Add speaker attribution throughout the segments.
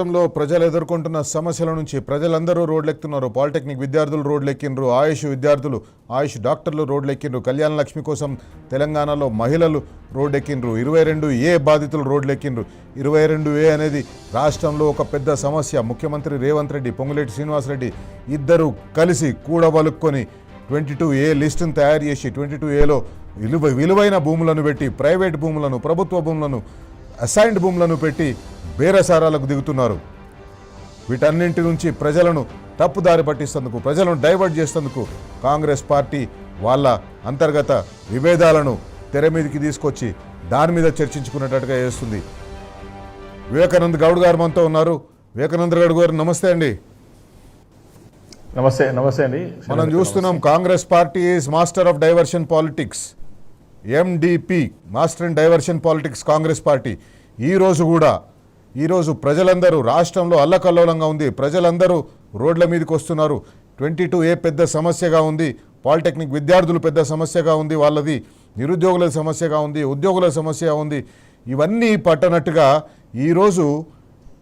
Speaker 1: రాష్ట్రంలో ప్రజలు ఎదుర్కొంటున్న సమస్యల నుంచి ప్రజలందరూ రోడ్లెక్కుతున్నారు. పాలిటెక్నిక్ విద్యార్థులు రోడ్లెక్కిండ్రు, ఆయుష్ విద్యార్థులు, ఆయుష్ డాక్టర్లు రోడ్లెక్కిండ్రు, కళ్యాణ లక్ష్మి కోసం తెలంగాణలో మహిళలు రోడ్డెక్కిండ్రు, 22A బాధితులు రోడ్లెక్కిండ్రు. 22A అనేది రాష్ట్రంలో ఒక పెద్ద సమస్య. ముఖ్యమంత్రి రేవంత్ రెడ్డి, పొంగులేటి శ్రీనివాసరెడ్డి ఇద్దరు కలిసి కూడబలుక్కొని 22A లిస్టును తయారు చేసి 22Aలో విలువైన భూములను పెట్టి, ప్రైవేట్ భూములను, ప్రభుత్వ భూములను, అసైన్డ్ భూములను పెట్టి బేరసారాలకు దిగుతున్నారు. వీటన్నింటి నుంచి ప్రజలను తప్పుదారి పట్టిస్తేందుకు, ప్రజలను డైవర్ట్ చేసేందుకు కాంగ్రెస్ పార్టీ వాళ్ళ అంతర్గత విభేదాలను తెర మీదకి తీసుకొచ్చి దాని మీద చర్చించుకునేటట్టుగా చేస్తుంది. వివేకానంద్ గౌడ్ గారు మనతో ఉన్నారు. వివేకానంద్ గౌడ్ గారు నమస్తే అండి.
Speaker 2: నమస్తే అండి.
Speaker 1: మనం చూస్తున్నాం Congress party is master of diversion politics, MDP, master in diversion politics Congress party. ఈరోజు ప్రజలందరూ రాష్ట్రంలో అల్లకల్లోలంగా ఉంది. ప్రజలందరూ రోడ్ల మీదకి వస్తున్నారు. 22A పెద్ద సమస్యగా ఉంది, పాలిటెక్నిక్ విద్యార్థులు పెద్ద సమస్యగా ఉంది, వాళ్ళది నిరుద్యోగుల సమస్యగా ఉంది, ఉద్యోగుల సమస్య ఉంది. ఇవన్నీ పట్టనట్టుగా ఈరోజు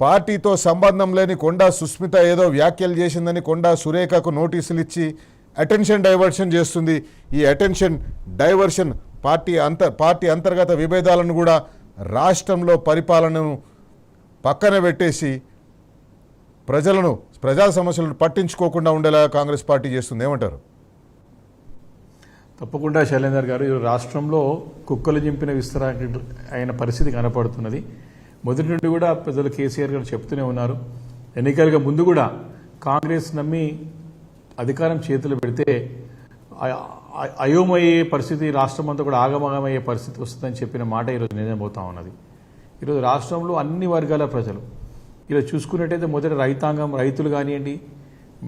Speaker 1: పార్టీతో సంబంధం లేని కొండా సుస్మిత ఏదో వ్యాఖ్యలు చేసిందని కొండా సురేఖకు నోటీసులు ఇచ్చి అటెన్షన్ డైవర్షన్ చేస్తుంది. ఈ అటెన్షన్ డైవర్షన్ పార్టీ అంతర్గత విభేదాలను కూడా రాష్ట్రంలో పరిపాలనను పక్కన పెట్టేసి ప్రజా సమస్యలను పట్టించుకోకుండా ఉండేలా కాంగ్రెస్ పార్టీ చేస్తుంది. ఏమంటారు?
Speaker 2: తప్పకుండా శైలేందర్ గారు, ఈ రాష్ట్రంలో కుక్కలు చింపిన విస్తరా అయిన పరిస్థితి కనపడుతున్నది. మొదటి నుండి కూడా ప్రజలు కేసీఆర్ గారు చెప్తూనే ఉన్నారు. ఎన్నికలుగా ముందు కూడా కాంగ్రెస్ నమ్మి అధికారం చేతులు పెడితే అయోమయ్యే పరిస్థితి, రాష్ట్రం అంతా కూడా ఆగమగమయ్యే పరిస్థితి వస్తుందని చెప్పిన మాట ఈరోజు నిజమవుతా ఉన్నది. ఈరోజు రాష్ట్రంలో అన్ని వర్గాల ప్రజలు ఈరోజు చూసుకున్నట్టయితే మొదటి రైతాంగం, రైతులు కానివ్వండి,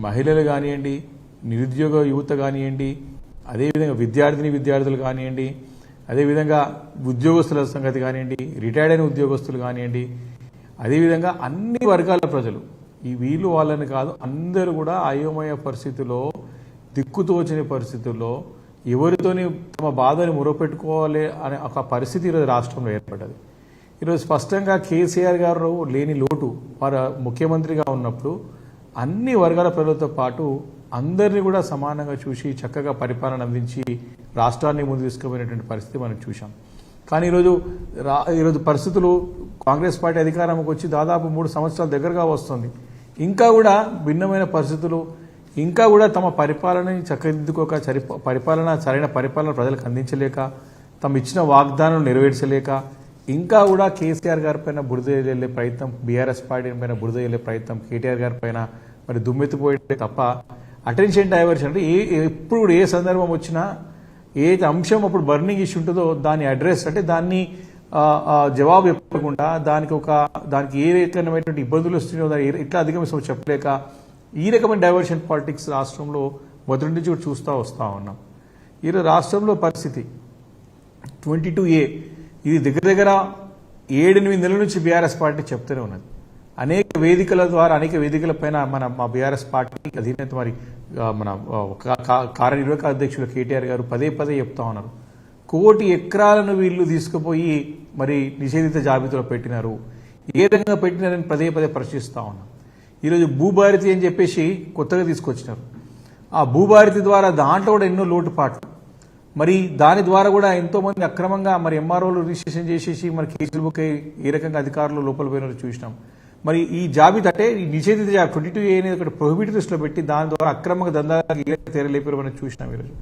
Speaker 2: మహిళలు కానివ్వండి, నిరుద్యోగ యువత కానివ్వండి, అదేవిధంగా విద్యార్థులు కానివ్వండి, అదేవిధంగా ఉద్యోగస్తుల సంగతి కానివ్వండి, రిటైర్డ్ అయిన ఉద్యోగస్తులు కానివ్వండి, అదేవిధంగా అన్ని వర్గాల ప్రజలు, ఈ వీళ్ళు వాళ్ళని కాదు, అందరూ కూడా అయోమయ పరిస్థితిలో, దిక్కుతోచని పరిస్థితుల్లో ఎవరితోని తమ బాధని మొరపెట్టుకోవాలి అనే ఒక పరిస్థితి ఈరోజు రాష్ట్రంలో ఏర్పడ్డది. ఈరోజు స్పష్టంగా కేసీఆర్ గారు లేని లోటు వారు ముఖ్యమంత్రిగా ఉన్నప్పుడు అన్ని వర్గాల ప్రజలతో పాటు అందరినీ కూడా సమానంగా చూసి చక్కగా పరిపాలన అందించి రాష్ట్రాన్ని ముందు తీసుకుపోయినటువంటి పరిస్థితి మనం చూసాం. కానీ ఈరోజు పరిస్థితులు, కాంగ్రెస్ పార్టీ అధికారంకి వచ్చి దాదాపు 3 సంవత్సరాల దగ్గరగా వస్తుంది. ఇంకా కూడా భిన్నమైన పరిస్థితులు, ఇంకా కూడా తమ పరిపాలనని చక్కదిద్దుకోక, సరైన పరిపాలన ప్రజలకు అందించలేక, తమ ఇచ్చిన వాగ్దానం నెరవేర్చలేక, ఇంకా కూడా కేసీఆర్ గారి పైన బురద వెళ్ళే ప్రయత్నం, బీఆర్ఎస్ పార్టీ పైన బురద వెళ్ళే ప్రయత్నం, కేటీఆర్ గారి పైన మరి దుమ్మెత్తిపోయే తప్ప అటెన్షన్ డైవర్షన్ అంటే ఎప్పుడు ఏ సందర్భం వచ్చినా ఏ అంశం అప్పుడు బర్నింగ్ ఇష్యూ ఉంటుందో దాని అడ్రస్ అంటే దాన్ని జవాబు చెప్పకుండా దానికి ఏ రకమైనటువంటి ఇబ్బందులు వస్తున్నాయో దాన్ని ఎట్లా అధిగమిస్తామో చెప్పలేక ఈ రకమైన డైవర్షన్ పాలిటిక్స్ రాష్ట్రంలో మొదటి నుంచి కూడా చూస్తూ వస్తూ ఉన్నాం. ఈరోజు రాష్ట్రంలో పరిస్థితి 22A ఇది దగ్గర 7-8 నెలల నుంచి బీఆర్ఎస్ పార్టీ చెప్తూనే ఉన్నది. అనేక వేదికల ద్వారా, అనేక వేదికల పైన మా బీఆర్ఎస్ పార్టీ అధినేత మరి మన కార్యనిర్వాహక అధ్యక్షులు కేటీఆర్ గారు పదే చెప్తా ఉన్నారు. 1 కోటి ఎకరాలను వీళ్ళు తీసుకుపోయి మరి నిషేధిత జాబితాలో పెట్టినారు. ఏ రకంగా పెట్టినారని పదే ప్రశ్నిస్తా ఉన్నారు. ఈరోజు భూభారతి అని చెప్పేసి కొత్తగా తీసుకొచ్చినారు. ఆ భూభారతి ద్వారా దాంట్లో కూడా ఎన్నో లోటుపాట్లు, మరి దాని ద్వారా కూడా ఎంతోమంది అక్రమంగా మరి ఎంఆర్ఓలు రిజిస్ట్రేషన్ చేసేసి మరి కేసులు బుక్ అయ్యి ఏ రకంగా అధికారులు లోపల పోయినారో చూసినాం. మరి ఈ జాబితా అంటే ఈ నిషేధిత 22A అనేది ఒకటి ప్రొహిబిట్ లిస్టులో పెట్టి దాని ద్వారా అక్రమంగా దందాలకు తెరలేపారు మనం చూసినాం ఈరోజు.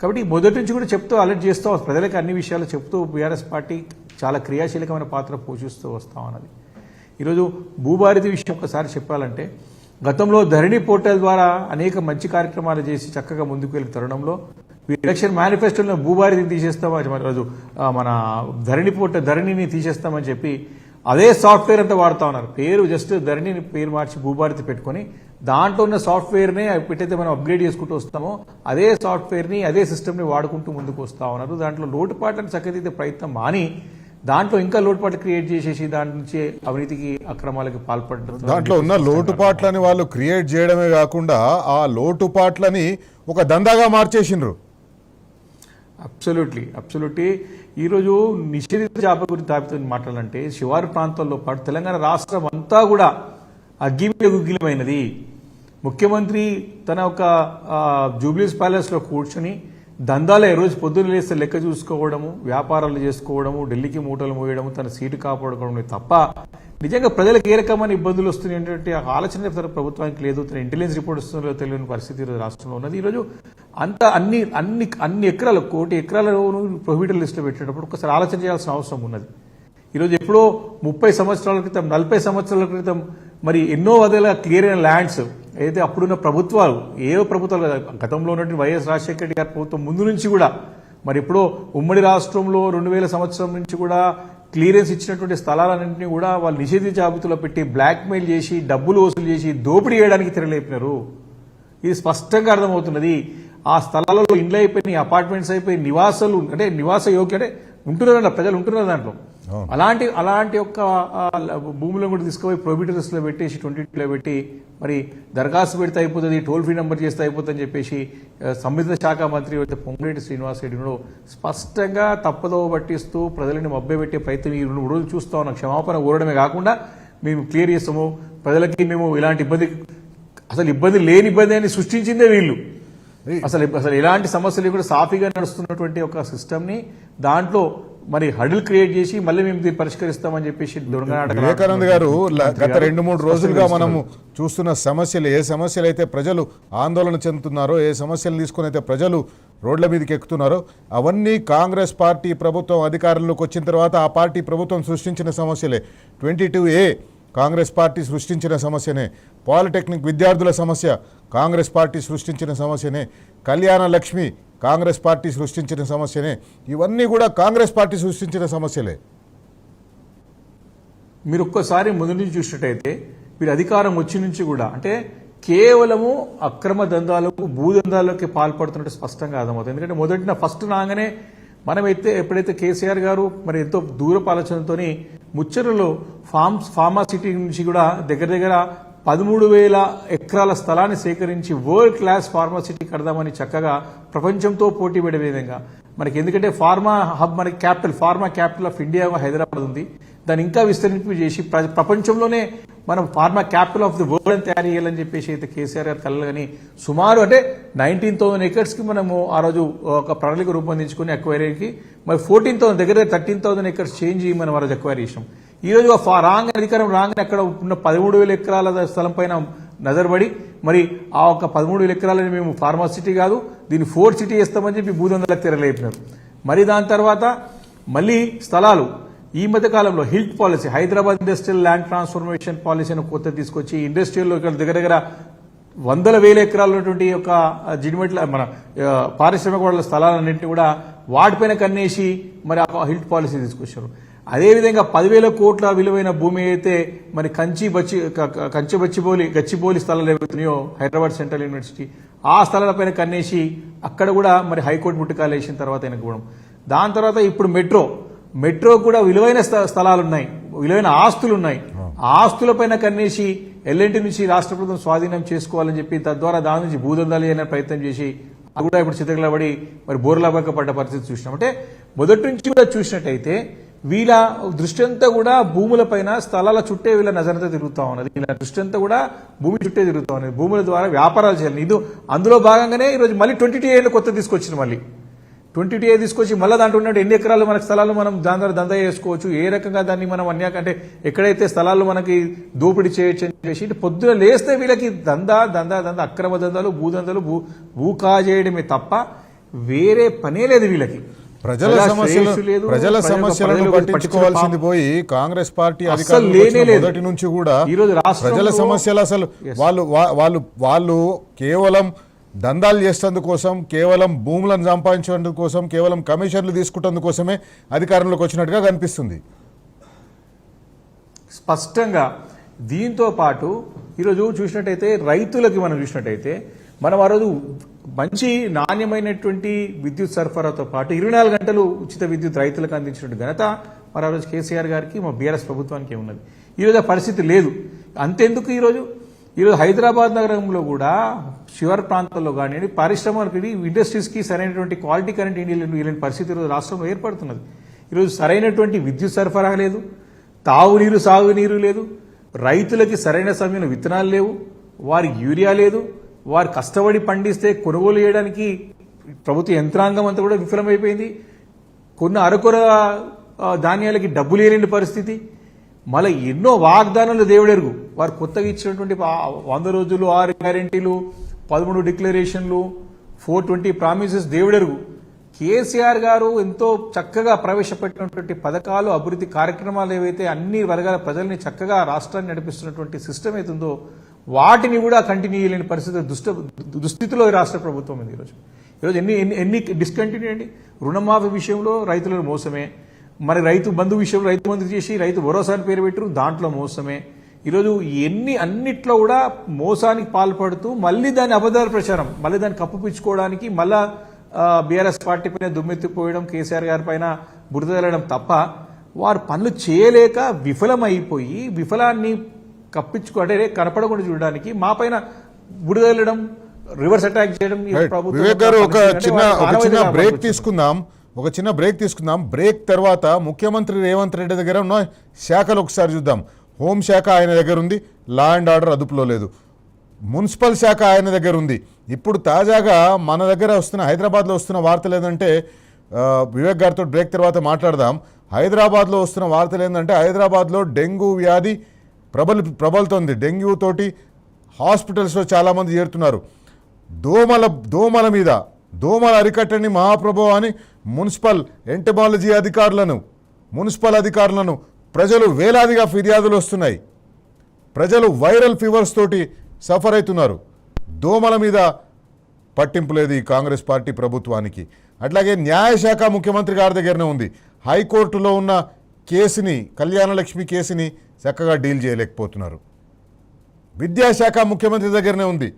Speaker 2: కాబట్టి మొదటి నుంచి కూడా చెప్తూ అలర్ట్ చేస్తూ ప్రజలకు అన్ని విషయాలు చెప్తూ బీఆర్ఎస్ పార్టీ చాలా క్రియాశీలకమైన పాత్ర పోషిస్తూ వస్తా ఉన్నది. ఈరోజు భూభారతి విషయం ఒకసారి చెప్పాలంటే, గతంలో ధరణి పోర్టల్ ద్వారా అనేక మంచి కార్యక్రమాలు చేసి చక్కగా ముందుకు వెళ్ళిన తరుణంలో ఎలక్షన్ మేనిఫెస్టోలో భూభారతిని తీసేస్తామని రోజు మన ధరణిని తీసేస్తామని చెప్పి అదే సాఫ్ట్వేర్ అంతా వాడుతూ ఉన్నారు. పేరు జస్ట్ ధరణిని పేరు మార్చి భూభారతి పెట్టుకొని దాంట్లో ఉన్న సాఫ్ట్వేర్నే ఎప్పుడైతే మనం అప్గ్రేడ్ చేసుకుంటూ వస్తామో అదే సాఫ్ట్వేర్ని, అదే సిస్టమ్ని వాడుకుంటూ ముందుకు వస్తూ ఉన్నారు. దాంట్లో లోటుపాట్లను చక్కదిద్దే ప్రయత్నం మాని దాంట్లో ఇంకా లోటుపాట్లు క్రియేట్ చేసేసి దాని నుంచి అవినీతికి, అక్రమాలకి పాల్పడడం,
Speaker 1: దాంట్లో ఉన్న లోటుపాట్లని వాళ్ళు క్రియేట్ చేయడమే కాకుండా ఆ లోటుపాట్లని ఒక దందాగా మార్చేసిండ్రు.
Speaker 2: అబ్సల్యూట్లీ. ఈరోజు నిషేధిత జాబితా గురించి మాట్లాడాలంటే శివారు ప్రాంతాల్లో పాటు తెలంగాణ రాష్ట్రం అంతా కూడా అగ్గిమీద గుగ్గిలమైనది. ముఖ్యమంత్రి తన ఒక జూబ్లీస్ ప్యాలెస్లో కూర్చుని దందాలే రోజు పొద్దున్న లేస్తే లెక్క చూసుకోవడము, వ్యాపారాలు చేసుకోవడము, ఢిల్లీకి మూటలు మోయడము, తన సీటు కాపాడుకోవడం తప్ప నిజంగా ప్రజలకు ఏ రకమైన ఇబ్బందులు వస్తున్నాయంటే ఆ ఆలోచన తన ప్రభుత్వానికి లేదు. తన ఇంటెలిజెన్స్ రిపోర్ట్ వస్తుందో తెలియని పరిస్థితి ఈరోజు రాష్ట్రంలో ఉన్నది. ఈరోజు అంత అన్ని ఎకరాలు 1 కోటి ఎకరాలను ప్రొహిబిటెడ్ లిస్టులో పెట్టేటప్పుడు ఒకసారి ఆలోచన చేయాల్సిన అవసరం ఉన్నది. ఈరోజు ఎప్పుడో 30 సంవత్సరాల క్రితం 40 సంవత్సరాల క్రితం మరి ఎన్నో వదల క్లియర్ అయిన ల్యాండ్స్ అయితే అప్పుడున్న ప్రభుత్వాలు ప్రభుత్వాలు గతంలో ఉన్నటువంటి వైఎస్ రాజశేఖర రెడ్డి గారి ప్రభుత్వం ముందు నుంచి కూడా మరి ఎప్పుడో ఉమ్మడి రాష్ట్రంలో 2000 సంవత్సరం నుంచి కూడా క్లియరెన్స్ ఇచ్చినటువంటి స్థలాలన్నింటినీ కూడా వాళ్ళు నిషేధిత జాబితాలో పెట్టి బ్లాక్మెయిల్ చేసి డబ్బులు వసూలు చేసి దోపిడీ చేయడానికి తెరలేపినారు. ఇది స్పష్టంగా అర్థమవుతున్నది. ఆ స్థలాలలో ఇండ్లు అయిపోయినాయి, అపార్ట్మెంట్స్ అయిపోయి, నివాసాలు అంటే నివాస యోగ్య అంటే ఉంటున్నారు, ప్రజలు ఉంటున్నారు దాంట్లో. అలాంటి యొక్క భూములను కూడా తీసుకుపోయి ప్రొహిబిటెడ్ లిస్టులో పెట్టేసి 22లో పెట్టి మరి దరఖాస్తు పెడితే అయిపోతుంది, టోల్ ఫ్రీ నెంబర్ చేస్తే అయిపోతుందని చెప్పేసి సంబంధిత శాఖ మంత్రి పొంగులేటి శ్రీనివాస్ రెడ్డి స్పష్టంగా తప్పదో పట్టిస్తూ ప్రజలని మభ్యపెట్టే ప్రయత్నం ఈ 2-3 రోజులు చూస్తా ఉన్నాం. క్షమాపణ కోరడమే కాకుండా మేము క్లియర్ చేస్తాము, ప్రజలకి మేము ఇలాంటి ఇబ్బంది లేని ఇబ్బంది అని సృష్టించిందే వీళ్ళు. అసలు ఎలాంటి సమస్యలు కూడా సాఫీగా నడుస్తున్నటువంటి ఒక సిస్టమ్ ని దాంట్లో మరి హడిల్ క్రియేట్ చేసి మళ్ళీ మేము దీన్ని పరిష్కరిస్తామని చెప్పేసి
Speaker 1: వివేకానంద్ గారు గత 2-3 రోజులుగా మనము చూస్తున్న సమస్యలు, ఏ సమస్యలు అయితే ప్రజలు ఆందోళన చెందుతున్నారో, ఏ సమస్యలు తీసుకుని అయితే ప్రజలు రోడ్ల మీదకి ఎక్కుతున్నారో అవన్నీ కాంగ్రెస్ పార్టీ ప్రభుత్వం అధికారంలోకి వచ్చిన తర్వాత ఆ పార్టీ ప్రభుత్వం సృష్టించిన సమస్యలే. 22A కాంగ్రెస్ పార్టీ సృష్టించిన సమస్యనే, పాలిటెక్నిక్ విద్యార్థుల సమస్య కాంగ్రెస్ పార్టీ సృష్టించిన సమస్యనే, కళ్యాణ లక్ష్మి కాంగ్రెస్ పార్టీ సృష్టించిన సమస్యనే. ఇవన్నీ కూడా కాంగ్రెస్ పార్టీ సృష్టించిన సమస్యలే.
Speaker 2: మీరు ఒక్కసారి ముందు నుంచి చూసినట్టయితే మీరు అధికారం వచ్చి నుంచి కూడా అంటే కేవలము అక్రమ దందాలకు, భూదందాలకి పాల్పడుతున్నట్టు స్పష్టంగా అర్థమవుతుంది. ఎందుకంటే మొదటిన ఫస్ట్ రాగానే మనమైతే ఎప్పుడైతే కేసీఆర్ గారు మరి ఎంతో దూరపు ఆలోచనతోని ముచ్చరులో ఫార్మాసిటీ నుంచి కూడా దగ్గర 13,000 ఎకరాల స్థలాన్ని సేకరించి వరల్డ్ క్లాస్ ఫార్మాసిటీ కడదామని చక్కగా ప్రపంచంతో పోటీ పడే విధంగా మనకి, ఎందుకంటే ఫార్మా హబ్ మనకి pharma capital of India Hyderabad ఉంది. దాన్ని ఇంకా విస్తరింపు చేసి ప్రపంచంలోనే మనం pharma capital of the world అని తయారు చేయాలని చెప్పేసి అయితే కేసీఆర్ గారు కలగాని సుమారు అంటే 19,000 acres కి మనము ఆ రోజు ఒక ప్రణాళిక రూపొందించుకుని అక్వైరీకి మరి 14,000 దగ్గర 13,000 acres చేంజ్ మనం ఆ రోజు అక్వైర్ చేసాం. ఈ రోజు అధికారం రాగానే అక్కడ ఉన్న 13,000 ఎకరాల స్థలం పైన నజరబడి మరి ఆ ఒక 13,000 ఎకరాలని మేము ఫార్మాసిటీ కాదు దీన్ని 4 సిటీ చేస్తామని చెప్పి భూదందలకు తెరలేపినారు. మరి దాని తర్వాత మళ్ళీ స్థలాలు ఈ మధ్య కాలంలో HILT policy, Hyderabad industrial land transformation policy అని కొత్త తీసుకొచ్చి ఇండస్ట్రియల్లో దగ్గర 100,000 ఎకరాలు ఉన్నటువంటి ఒక జిడిమెట్ల మన పారిశ్రామిక స్థలాలన్నింటినీ కూడా వాటిపైన కన్నేసి మరి ఆ హిల్ట్ పాలసీ తీసుకొచ్చారు. అదేవిధంగా 10,000 కోట్ల విలువైన భూమి అయితే మరి గచ్చిబౌలి స్థలాలు ఏవైతున్నాయో హైదరాబాద్ సెంట్రల్ యూనివర్సిటీ ఆ స్థలాలపైన కన్నేసి అక్కడ కూడా మరి హైకోర్టు ముట్టికాలు వేసిన తర్వాత వెనకపోవడం. దాని తర్వాత ఇప్పుడు మెట్రో కూడా విలువైన స్థలాలు ఉన్నాయి, విలువైన ఆస్తులు ఉన్నాయి. ఆస్తులపైన కన్నేసి ఎల్ఎన్టీ నుంచి రాష్ట్ర ప్రభుత్వం స్వాధీనం చేసుకోవాలని చెప్పి తద్వారా దాని నుంచి భూదందాలు అనే ప్రయత్నం చేసి అది కూడా ఇప్పుడు చితకలబడి మరి బోర్లాబాక పడ్డ పరిస్థితి చూసినాం. అంటే మొదటి నుంచి కూడా చూసినట్టయితే వీళ్ళ దృష్టి అంతా కూడా భూములపైన, స్థలాల చుట్టే వీళ్ళ నజరంతా తిరుగుతా ఉన్నది. వీళ్ళ దృష్టి అంతా కూడా భూమి చుట్టే తిరుగుతా ఉన్నది. భూముల ద్వారా వ్యాపారాలు చేయాలి. అందులో భాగంగానే ఈరోజు మళ్ళీ 22A కొత్త తీసుకొచ్చింది. మళ్ళీ 22A తీసుకొచ్చి మళ్ళీ దాంట్లో ఉన్న ఎన్ని ఎకరాలు మనకు స్థలాలు మనం దాని ద్వారా దందా చేసుకోవచ్చు, ఏ రకంగా దాన్ని మనం అంటే ఎక్కడైతే స్థలాలు మనకి దోపిడీ చేయొచ్చు అని చెప్పేసి పొద్దున లేస్తే వీళ్ళకి దందా అక్రమ దందాలు, భూ కాజేయడమే తప్ప వేరే పనే లేదు వీళ్ళకి.
Speaker 1: ప్రజల సమస్యలను పట్టించుకోవాల్సింది పోయి కాంగ్రెస్ పార్టీ మొదటి నుంచి కూడా ప్రజల సమస్యలు అసలు వాళ్ళు కేవలం దందాలు చేసేందుకోసం, కేవలం భూములను సంపాదించేందుకోసం, కేవలం కమిషన్లు తీసుకుంటందుకోసమే అధికారంలోకి వచ్చినట్టుగా కనిపిస్తుంది
Speaker 2: స్పష్టంగా. దీంతో పాటు ఈరోజు చూసినట్టయితే రైతులకి మనం చూసినట్టయితే మనం ఆ రోజు మంచి నాణ్యమైనటువంటి విద్యుత్ సరఫరాతో పాటు 24 గంటలు ఉచిత విద్యుత్ రైతులకు అందించినట్టు ఘనత మరి ఆ రోజు కేసీఆర్ గారికి మా బీఆర్ఎస్ ప్రభుత్వానికి ఉన్నది. ఈరోజు ఆ పరిస్థితి లేదు. అంతెందుకు ఈరోజు హైదరాబాద్ నగరంలో కూడా శివర్ ప్రాంతాల్లో కానివ్వండి, పారిశ్రామిక ఇండస్ట్రీస్కి సరైనటువంటి క్వాలిటీ కరెంట్ ఇలాంటి పరిస్థితి ఈరోజు రాష్ట్రంలో ఏర్పడుతున్నది. ఈరోజు సరైనటువంటి విద్యుత్ సరఫరా లేదు, తాగునీరు, సాగునీరు లేదు, రైతులకి సరైన సమయంలో విత్తనాలు లేవు, వారికి యూరియా లేదు, వారు కష్టపడి పండిస్తే కొనుగోలు చేయడానికి ప్రభుత్వ యంత్రాంగం అంతా కూడా విఫలమైపోయింది. కొన్ని అరకొర ధాన్యాలకి డబ్బులు లేని పరిస్థితి. మళ్ళీ ఎన్నో వాగ్దానాలు దేవుడెరుగు. వారు కొత్తగా ఇచ్చినటువంటి 100 రోజులు, 6 గ్యారెంటీలు, 13 డిక్లరేషన్లు, 420 ప్రామిసెస్ దేవుడెరుగు. కేసీఆర్ గారు ఎంతో చక్కగా ప్రవేశపెట్టినటువంటి పథకాలు, అభివృద్ధి కార్యక్రమాలు ఏవైతే అన్ని వర్గాల ప్రజల్ని చక్కగా రాష్ట్రాన్ని నడిపిస్తున్నటువంటి సిస్టమ్ అవుతుందో వాటిని కూడా కంటిన్యూ చేయలేని పరిస్థితి దుస్థితిలో ఈ రాష్ట్ర ప్రభుత్వం ఉంది. ఈరోజు ఎన్ని డిస్కంటిన్యూ అండి. రుణమాఫీ విషయంలో రైతులను మోసమే, మరి రైతు బంధు విషయంలో రైతు బంధు చేసి రైతు భరోసాని పేరు పెట్టారు, దాంట్లో మోసమే. ఈరోజు అన్నిట్లో కూడా మోసానికి పాల్పడుతూ మళ్ళీ దాని అబద్ధాల ప్రచారం, మళ్ళీ దాన్ని కప్పుపించుకోవడానికి మళ్ళా బీఆర్ఎస్ పార్టీ పైన దుమ్మెత్తిపోయడం, కేసీఆర్ గారి పైన బురద జల్లడం తప్ప వారు పనులు చేయలేక విఫలమైపోయి విఫలాన్ని అంటే కనపడకుండా చూడడానికి మా పైన బురద జల్లడం, రివర్స్ అటాక్ చేయడం.
Speaker 1: వివేక్ గారు ఒక చిన్న బ్రేక్ తీసుకుందాం. బ్రేక్ తర్వాత ముఖ్యమంత్రి రేవంత్ రెడ్డి దగ్గర ఉన్న శాఖలు ఒకసారి చూద్దాం. హోంశాఖ ఆయన దగ్గర ఉంది, లా అండ్ ఆర్డర్ అదుపులో లేదు. మున్సిపల్ శాఖ ఆయన దగ్గర ఉంది. ఇప్పుడు తాజాగా మన దగ్గర వస్తున్న హైదరాబాద్లో వస్తున్న వార్తలు ఏంటంటే, వివేక్ గారితో బ్రేక్ తర్వాత మాట్లాడదాం. హైదరాబాద్లో వస్తున్న వార్తలు ఏంటంటే, హైదరాబాద్లో డెంగ్యూ వ్యాధి ప్రబలుతోంది. డెంగ్యూ తోటి హాస్పిటల్స్లో చాలామంది చేరుతున్నారు. దోమల అరికట్టని మహాప్రభు అని మున్సిపల్ ఎంటమాలజీ మున్సిపల్ అధికారులను ప్రజలు వేలాదిగా ఫిర్యాదులు వస్తున్నాయి. ప్రజలు వైరల్ ఫీవర్స్ తోటి సఫర్ అవుతున్నారు. దోమల మీద పట్టింపు లేదు ఈ కాంగ్రెస్ పార్టీ ప్రభుత్వానికి. అట్లాగే న్యాయశాఖ ముఖ్యమంత్రి గారి దగ్గరనే ఉంది. హైకోర్టులో ఉన్న కేసుని, కళ్యాణలక్ష్మి కేసుని చక్కగా డీల్ చేయలేకపోతున్నారు. విద్యాశాఖ ముఖ్యమంత్రి దగ్గరనే ఉంది.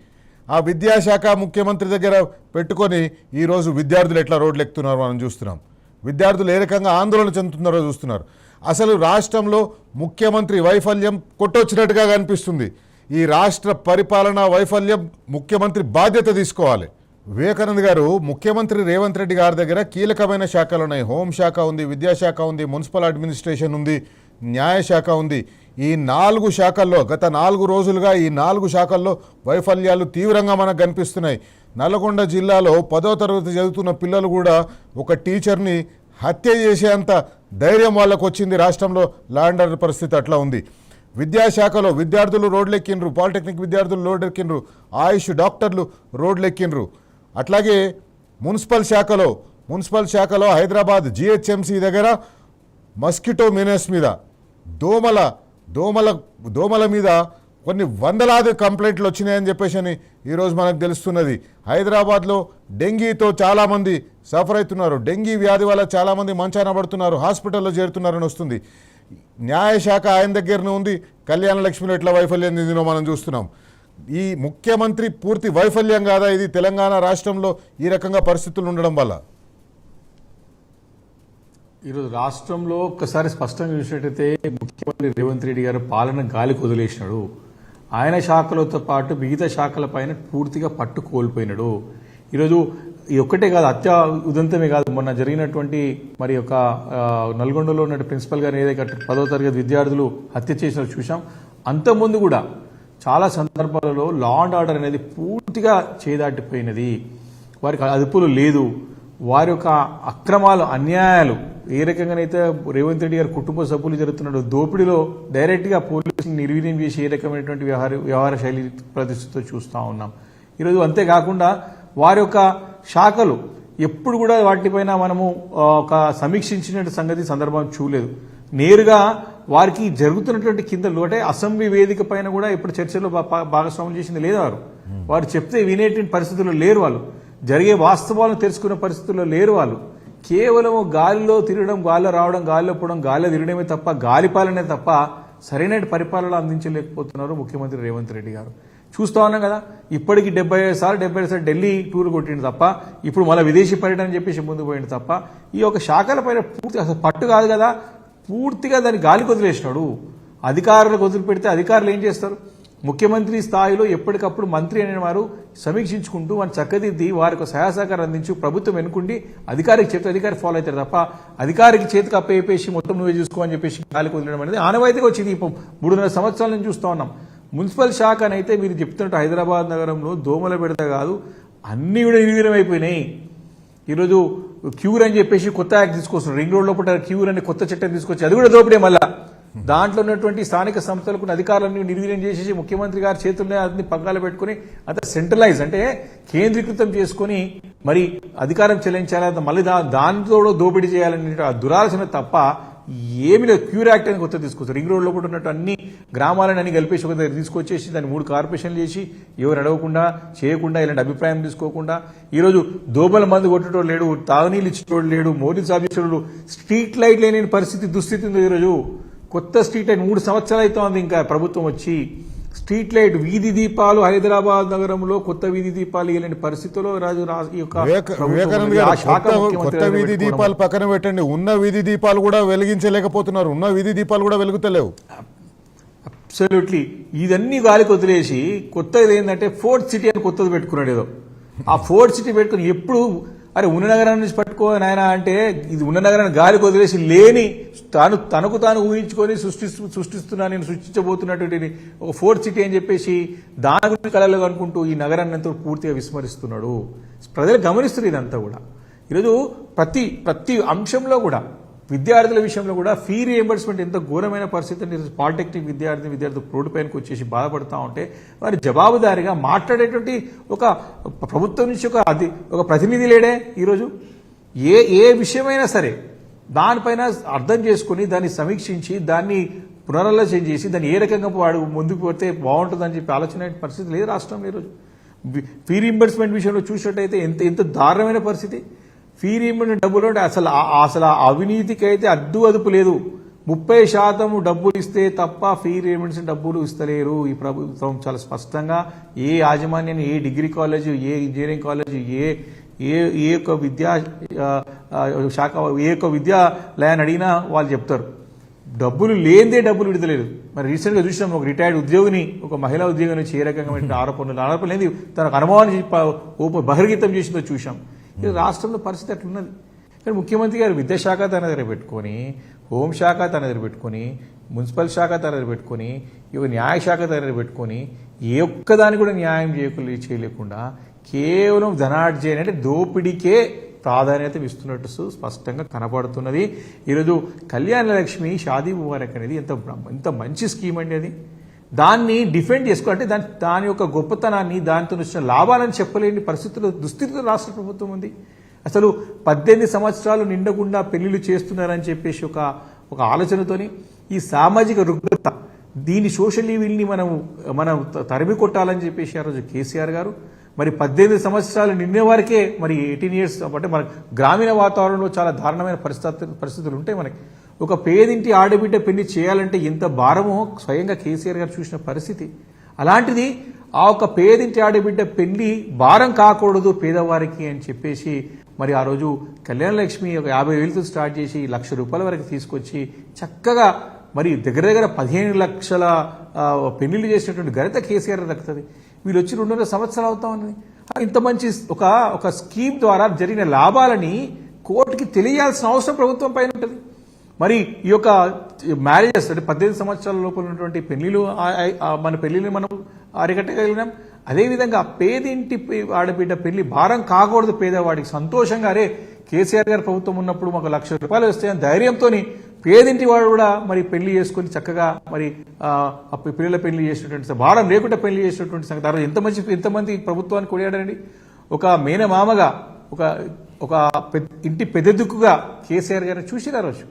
Speaker 1: ఆ విద్యాశాఖ ముఖ్యమంత్రి దగ్గర పెట్టుకొని ఈరోజు విద్యార్థులు ఎట్లా రోడ్లు ఎక్కుతున్నారో మనం చూస్తున్నాం. విద్యార్థులు ఏ రకంగా ఆందోళన చెందుతున్నారో చూస్తున్నారు. అసలు రాష్ట్రంలో ముఖ్యమంత్రి వైఫల్యం కొట్టొచ్చినట్టుగా కనిపిస్తుంది. ఈ రాష్ట్ర పరిపాలనా వైఫల్యం ముఖ్యమంత్రి బాధ్యత తీసుకోవాలి. వివేకానంద్ గారు, ముఖ్యమంత్రి రేవంత్ రెడ్డి గారి దగ్గర కీలకమైన శాఖలు ఉన్నాయి. హోంశాఖ ఉంది, విద్యాశాఖ ఉంది, మున్సిపల్ అడ్మినిస్ట్రేషన్ ఉంది, న్యాయశాఖ ఉంది. ఈ 4 శాఖల్లో గత 4 రోజులుగా ఈ 4 శాఖల్లో వైఫల్యాలు తీవ్రంగా మనకు కనిపిస్తున్నాయి. నల్గొండ జిల్లాలో 10వ తరగతి చదువుతున్న పిల్లలు కూడా ఒక టీచర్ని హత్య చేసేంత ధైర్యం వాళ్ళకు వచ్చింది. రాష్ట్రంలో లా అండ్ ఆర్డర్ పరిస్థితి అట్లా ఉంది. విద్యాశాఖలో విద్యార్థులు రోడ్లెక్కిండ్రు, పాలిటెక్నిక్ విద్యార్థులు రోడ్లెక్కిండ్రు, ఆయుష్ డాక్టర్లు రోడ్లెక్కిండ్రు. అట్లాగే మున్సిపల్ శాఖలో హైదరాబాద్ GHMC దగ్గర మస్కిటో మెనస్ మీద దోమల మీద కొన్ని వందలాది కంప్లైంట్లు వచ్చినాయని చెప్పేసి ఈరోజు మనకు తెలుస్తున్నది. హైదరాబాద్లో డెంగీతో చాలామంది సఫర్ అవుతున్నారు. డెంగీ వ్యాధి వల్ల చాలామంది మంచాన పడుతున్నారు, హాస్పిటల్లో చేరుతున్నారని వస్తుంది. న్యాయశాఖ ఆయన దగ్గరనే ఉంది. కళ్యాణ లక్ష్మిలో ఎట్లా వైఫల్యం చెందినో మనం చూస్తున్నాం. ఈ ముఖ్యమంత్రి పూర్తి వైఫల్యం కాదా ఇది తెలంగాణ రాష్ట్రంలో ఈ రకంగా పరిస్థితులు ఉండడం వల్ల?
Speaker 2: ఈరోజు రాష్ట్రంలో ఒక్కసారి స్పష్టంగా చూసినట్టయితే ముఖ్యమంత్రి రేవంత్ రెడ్డి గారు పాలన గాలికి వదిలేసినాడు. ఆయన శాఖలతో పాటు మిగతా శాఖల పైన పూర్తిగా పట్టు కోల్పోయినాడు. ఈరోజు ఒక్కటే కాదు, హత్య ఉదంతమే కాదు, మొన్న జరిగినటువంటి మరి ఒక నల్గొండలో ఉన్న ప్రిన్సిపల్ గారు ఏదైతే 10వ తరగతి విద్యార్థులు హత్య చేసినట్టు చూసాం. అంతకుముందు కూడా చాలా సందర్భాలలో లా అండ్ ఆర్డర్ అనేది పూర్తిగా చేదాటిపోయినది. వారికి అదుపులు లేదు. వారి యొక్క అక్రమాలు, అన్యాయాలు ఏ రకంగానైతే రేవంత్ రెడ్డి గారి కుటుంబ సభ్యులు జరుగుతున్నాడు, దోపిడీలో డైరెక్ట్గా పోలీసులు నిర్వీర్యం చేసి ఏ రకమైనటువంటి వ్యవహార శైలి ప్రదర్శిస్తూ చూస్తూ ఉన్నాం. ఈరోజు అంతేకాకుండా వారి యొక్క శాఖలు ఎప్పుడు కూడా వాటిపైన మనము ఒక సమీక్షించిన సందర్భం చూడలేదు. నేరుగా వారికి జరుగుతున్నటువంటి కింద లోటే అసెంబ్లీ వేదిక పైన కూడా ఇప్పుడు చర్చలో భాగస్వామ్యం చేసింది లేదు. వారు చెప్తే వినేటువంటి పరిస్థితుల్లో లేరు. వాళ్ళు జరిగే వాస్తవాలను తెలుసుకునే పరిస్థితుల్లో లేరు. వాళ్ళు కేవలం గాలిలో తిరగడం, గాలిలో రావడం, గాలిలో పోవడం, గాలిలో తిరగడమే తప్ప, గాలి పాలనే తప్ప సరైన పరిపాలన అందించలేకపోతున్నారు ముఖ్యమంత్రి రేవంత్ రెడ్డి గారు. చూస్తా ఉన్నాం కదా, ఇప్పటికి 75 సార్లు ఢిల్లీ టూర్ కొట్టిండు తప్ప, ఇప్పుడు మళ్ళీ విదేశీ పర్యటన అని చెప్పేసి ముందుకు పోయిండు తప్ప, ఈ యొక్క శాఖల పైన పూర్తి అసలు పట్టు కాదు కదా, పూర్తిగా దాన్ని గాలికి వదిలేసినాడు. అధికారులకు వదిలిపెడితే అధికారులు ఏం చేస్తారు? ముఖ్యమంత్రి స్థాయిలో ఎప్పటికప్పుడు మంత్రి అనేవారు సమీక్షించుకుంటూ వారిని చక్కదిద్ది వారికి సహాయ సహకారం అందించు ప్రభుత్వం వెనుకుండి అధికారికి చెప్తే అధికారి ఫాలో అవుతారు తప్ప అధికారికి చేతికి అప్పేసి మొత్తం నువ్వే చూసుకో అని చెప్పేసి గాలికి వదిలేయడం అనేది ఆనవాయితీగా వచ్చింది. 3.5 సంవత్సరాల నుంచి చూస్తా ఉన్నాం. మున్సిపల్ శాఖ అయితే మీరు చెప్తున్నట్టు హైదరాబాద్ నగరంలో దోమల పెడత కాదు అన్ని కూడా నిర్వీర్యం అయిపోయినాయి. ఈరోజు క్యూర్ అని చెప్పేసి కొత్త యాక్ట్ తీసుకొస్తున్నారు. రింగ్ రోడ్ లోపల క్యూర్ అని కొత్త చట్టం తీసుకొచ్చి అది కూడా దోపిడే. మళ్ళా దాంట్లో ఉన్నటువంటి స్థానిక సంస్థలకు అధికారులను నిర్వీర్యం చేసేసి ముఖ్యమంత్రి గారి చేతుల్లో అన్ని పగ్గాలు పెట్టుకుని అంత సెంట్రలైజ్ అంటే కేంద్రీకృతం చేసుకుని మరి అధికారం చెల్లించాలి, మళ్ళీ దాంతో దోపిడీ చేయాలనే దురాలోచన తప్ప ఏమి లేదు. క్యూర్ యాక్ట్ అని కొత్త తీసుకొస్తారు. రింగ్ రోడ్ లో కూడా ఉన్నట్టు అన్ని గ్రామాలను అన్ని కలిపేసి ఒక దగ్గర తీసుకొచ్చేసి దాన్ని 3 కార్పొరేషన్లు చేసి ఎవరు అడగకుండా చేయకుండా ఇలాంటి అభిప్రాయం తీసుకోకుండా ఈరోజు దోబల మందు కొట్టేటోడు లేడు, తాగునీళ్ళు ఇచ్చేటోడు లేడు, మోడీ సాధించేటోడు, స్ట్రీట్ లైట్ లేని దుస్థితి ఉంది. ఈరోజు కొత్త స్ట్రీట్ లైట్ 3 సంవత్సరాలు అవుతోంది ఇంకా ప్రభుత్వం వచ్చి. స్ట్రీట్ లైట్ వీధి దీపాలు హైదరాబాద్ నగరంలో కొత్త వీధి దీపాలు ఇలాంటి పరిస్థితుల్లో
Speaker 1: కొత్త వీధి దీపాలు పక్కన పెట్టండి, ఉన్న వీధి దీపాలు కూడా వెలిగించలేకపోతున్నారు. ఉన్న వీధి దీపాలు కూడా వెలుగుతలేవు.
Speaker 2: అబ్సల్యూట్లీ ఇదన్నీ గాలికి వదిలేసి కొత్తది ఏంటంటే ఫోర్త్ సిటీ అని కొత్తది పెట్టుకున్నాడు. ఏదో ఆ ఫోర్త్ సిటీ పెట్టుకుని ఎప్పుడు అరే ఉన్న నగరాన్ని నుంచి పట్టుకో నాయన అంటే ఇది ఉన్న నగరాన్ని గాలికి వదిలేసి లేని తనకు తాను ఊహించుకొని సృష్టిస్తున్నా నేను సృష్టించబోతున్నటువంటి ఒక ఫోర్త్ సిటీ అని చెప్పేసి దాని గురించి కళలు అనుకుంటూ ఈ నగరాన్ని అంతా పూర్తిగా విస్మరిస్తున్నాడు. ప్రజలు గమనిస్తున్నారు ఇదంతా కూడా. ఈరోజు ప్రతి అంశంలో కూడా విద్యార్థుల విషయంలో కూడా ఫీ రియంబర్స్మెంట్ ఎంత ఘోరమైన పరిస్థితి. పాలిటెక్నిక్ విద్యార్థులు రోడ్డు పైనకి వచ్చేసి బాధపడతా ఉంటే వారి జవాబుదారిగా మాట్లాడేటువంటి ఒక ప్రభుత్వం నుంచి ఒక ప్రతినిధి లేడే. ఈరోజు ఏ విషయమైనా సరే దానిపైన అర్థం చేసుకుని దాన్ని సమీక్షించి దాన్ని పునరాలోచన చేసి దాన్ని ఏ రకంగా వాడు ముందుకు పోతే బాగుంటుందని చెప్పి ఆలోచన పరిస్థితి లేదు రాష్ట్రంలో. ఈరోజు ఫీ రియంబర్స్మెంట్ విషయంలో చూసినట్టయితే ఎంత దారుణమైన పరిస్థితి. ఫీ రీయింబర్స్మెంట్ డబ్బులు అంటే అసలు అవినీతికి అయితే అదుపు లేదు. 30% డబ్బులు ఇస్తే తప్ప ఫీ రీయింబర్స్మెంట్ డబ్బులు ఇస్తలేరు ఈ ప్రభుత్వం. చాలా స్పష్టంగా ఏ యాజమాన్యాన్ని, ఏ డిగ్రీ కాలేజ్, ఏ ఇంజనీరింగ్ కాలేజ్, ఏ యొక్క విద్యా శాఖ, ఏ యొక్క విద్యాలయాన్ని అడిగినా వాళ్ళు చెప్తారు డబ్బులు లేదే డబ్బులు విడతలేదు. మరి రీసెంట్ గా చూసినాం ఒక రిటైర్డ్ ఉద్యోగిని, ఒక మహిళా ఉద్యోగిని ఏ రకంగా ఆరోపణలు లేని తనకు అనుభవాన్ని బహిర్గతం చేసిందో చూసాం. ఇది రాష్ట్రంలో పరిస్థితి అట్లున్నది. కానీ ముఖ్యమంత్రి గారు విద్యాశాఖ తన దగ్గర పెట్టుకొని, హోంశాఖ తన దగ్గర పెట్టుకొని, మున్సిపల్ శాఖ తన దగ్గర పెట్టుకొని, ఇక న్యాయశాఖ తన దగ్గర పెట్టుకొని ఏ ఒక్కదాన్ని కూడా న్యాయం చేయలేకుండా కేవలం ధనార్జన అంటే దోపిడీకే ప్రాధాన్యత ఇస్తున్నట్టు స్పష్టంగా కనపడుతున్నది. ఈరోజు కళ్యాణ లక్ష్మి షాదీ ముబారక్ అనేది ఎంత మంచి స్కీమ్ అండి. అది దాన్ని డిఫెండ్ చేసుకోవాలంటే దాని యొక్క గొప్పతనాన్ని, దానితో వచ్చిన లాభాలను చెప్పలేని దుస్థితిలో రాష్ట్ర ప్రభుత్వం ఉంది. అసలు 18 సంవత్సరాలు నిండకుండా పెళ్లిళ్ళు చేస్తున్నారని చెప్పేసి ఒక ఆలోచనతోని ఈ సామాజిక రుగ్మత, దీని సోషల్ ఈవిల్ని మనం తరిమి కొట్టాలని చెప్పేసి ఆ రోజు కేసీఆర్ గారు మరి 18 సంవత్సరాలు నిండిన వారికే మరి 18 ఇయర్స్ అంటే మన గ్రామీణ వాతావరణంలో చాలా దారుణమైన పరిస్థితులు ఉంటాయి. మనకి ఒక పేదింటి ఆడబిడ్డ పెళ్లి చేయాలంటే ఎంత భారమో స్వయంగా కేసీఆర్ గారు చూసిన పరిస్థితి. అలాంటిది ఆ ఒక పేదింటి ఆడబిడ్డ పెళ్లి భారం కాకూడదు పేదవారికి అని చెప్పేసి మరి ఆ రోజు కళ్యాణ లక్ష్మి ఒక 50,000తో స్టార్ట్ చేసి ₹1,00,000 వరకు తీసుకొచ్చి చక్కగా మరి దగ్గర 15 లక్షల పెళ్లిళ్ళు చేసినటువంటి ఘనత కేసీఆర్ దక్కుతుంది. వీళ్ళు వచ్చి 2.5 సంవత్సరాలు అవుతా ఉన్నది. ఇంత మంచి ఒక స్కీమ్ ద్వారా జరిగిన లాభాలని కోర్టుకి తెలియాల్సిన అవసరం ప్రభుత్వం పైన ఉంటుంది. మరి ఈ యొక్క మ్యారేజెస్ అంటే 18 సంవత్సరాల లోపల ఉన్నటువంటి పెళ్లిళ్ళు, మన పెళ్లిని మనం అరికట్టగలిగినాం. అదేవిధంగా పేదింటి ఆడబిడ్డ పెళ్లి భారం కాకూడదు పేదవాడికి. సంతోషంగా అరే కేసీఆర్ గారి ప్రభుత్వం ఉన్నప్పుడు మాకు ₹1,00,000 వస్తాయని ధైర్యంతో పేదింటి వాడు కూడా మరి పెళ్లి చేసుకుని చక్కగా మరి పిల్లల పెళ్లి చేసినటువంటి భారం లేకుండా పెళ్లి చేసినటువంటి సంగతి. ఆ రోజు ఎంతమంది ప్రభుత్వాన్ని కొనియాడండి. ఒక మేనమామగా ఒక ఇంటి పెద్ద దిక్కుగా కేసీఆర్ గారిని చూసిరు ఆ రోజు.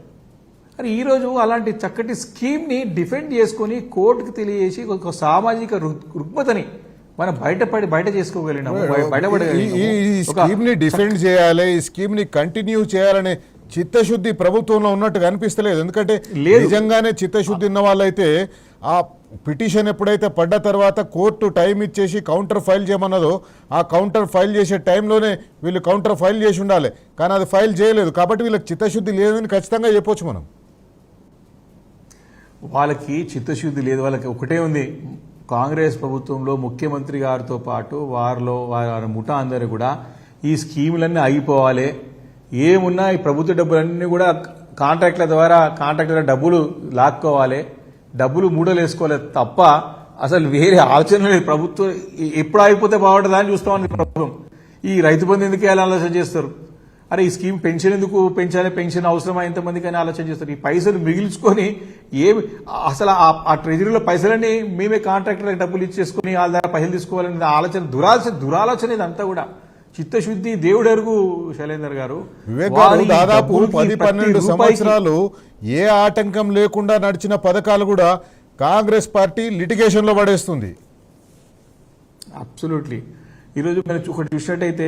Speaker 2: అని ఈరోజు అలాంటి చక్కటి స్కీమ్ని డిఫెండ్ చేసుకుని కోర్టుకు తెలియజేసి ఒక సామాజిక రుగ్మతని మనం బయట చేసుకోగలిగినాము.
Speaker 1: ఈ స్కీమ్ ని డిఫెండ్ చేయాలి, ఈ స్కీమ్ ని కంటిన్యూ చేయాలనే చిత్తశుద్ధి ప్రభుత్వంలో ఉన్నట్టుగా అనిపిస్తలేదు. ఎందుకంటే నిజంగానే చిత్తశుద్ధి ఉన్న వాళ్ళైతే ఆ పిటిషన్ ఎప్పుడైతే పడ్డ తర్వాత కోర్టు టైం ఇచ్చేసి కౌంటర్ ఫైల్ చేయమన్నదో ఆ కౌంటర్ ఫైల్ చేసే టైంలోనే వీళ్ళు కౌంటర్ ఫైల్ చేసి ఉండాలి. కానీ అది ఫైల్ చేయలేదు కాబట్టి వీళ్ళకి చిత్తశుద్ధి లేదని ఖచ్చితంగా చెప్పొచ్చు మనం.
Speaker 2: వాళ్ళకి చిత్తశుద్ధి లేదు. వాళ్ళకి ఒకటే ఉంది, కాంగ్రెస్ ప్రభుత్వంలో ముఖ్యమంత్రి గారితో పాటు వారి ముఠా అందరూ కూడా ఈ స్కీములన్నీ ఆగిపోవాలి, ఏమున్నా ఈ ప్రభుత్వ డబ్బులన్నీ కూడా కాంట్రాక్టుల డబ్బులు లాక్కోవాలి, డబ్బులు మూడలు వేసుకోవాలి తప్ప అసలు వేరే ఆలోచన లేదు. ప్రభుత్వం ఎప్పుడు అయిపోతే బాగుంటుందా అని చూస్తామని ప్రభుత్వం ఈ రైతు బంధు ఎందుకు వేయాలని ఆలోచన చేస్తారు. అరే ఈ స్కీమ్ పెన్షన్ ఎందుకు పెంచాలి, పెన్షన్ అవసరమా ఎంతమందికి అని ఆలోచన చేస్తారు. ఈ పైసలు మిగిల్చుకొని ఏమి అసలు ఆ ట్రెజరీలో పైసలన్నీ మేమే కాంట్రాక్టర్లకు డబ్బులు ఇచ్చేసుకుని వాళ్ళ దగ్గర పైసలు తీసుకోవాలనే ఆలోచన దురాలోచన ఇదంతా కూడా. చిత్తశుద్ధి దేవుడు అరుగు శైలేందర్ గారు.
Speaker 1: వివేక్ గారు దాదాపు 10-12 సంవత్సరాలు ఏ ఆటంకం లేకుండా నడిచిన పథకాలు కూడా కాంగ్రెస్ పార్టీ లిటిగేషన్ లో పడేస్తుంది.
Speaker 2: అబ్సల్యూట్లీ. ఈరోజు మనం ఒకటి చూసినట్టయితే